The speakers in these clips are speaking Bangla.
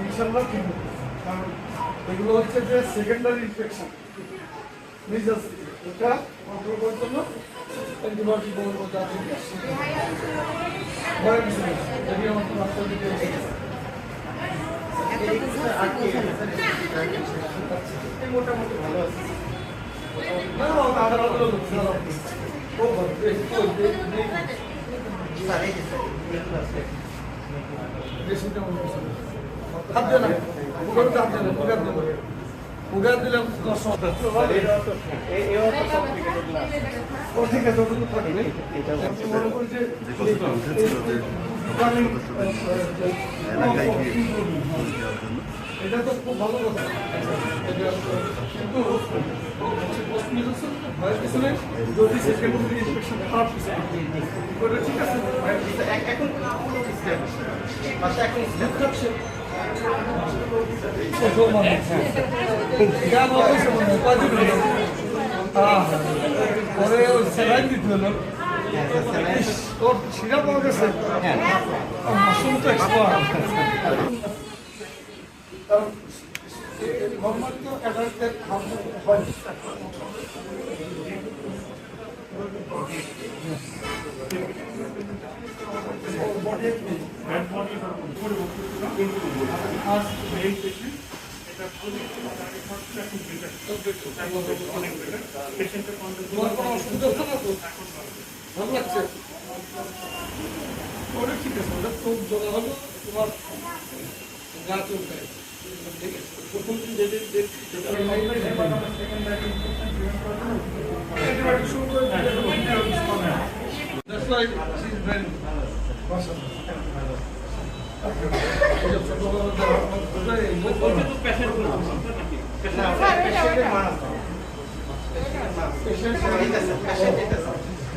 ইনশাল্লাহ ঠিক হবে। কারণ এগুলো হচ্ছে যে সেকেন্ডারি ইনফেকশন, মিজেলস, এটা কন্ট্রোল করার জন্য অ্যান্টিবায়োটিক বলবো যা ভয়ের কিছু নেই। যদি আমার ডাক্তার দিতে মোটামুটি ভালো আছে। না আধার খুব ভালো। হাত দেয় না, মুখে হাত দেয় না, মুখে দিলাম 10 ঠিক আছে, ওটুকু থাকে নেই। মনে করি যে এটা তো খুব ভালো কথা, কিন্তু যদি সেকেন্ডারি ইনফেকশন খারাপ কিছু ওটা ঠিক আছে এখন পরে স্যালাইন দিতে হলো, ওর শিরা পাওয়া গেছে, মাশরুম তো এক্সপার্ট। নর্মালি তো অ্যাডাল্টদের হয় ভালো লাগছে, ওটা ঠিক আছে, ওটা চোখ জ্বলা হলো, তোমার গা চলবে, ঠিক আছে। প্রথম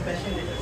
পেশেন্ট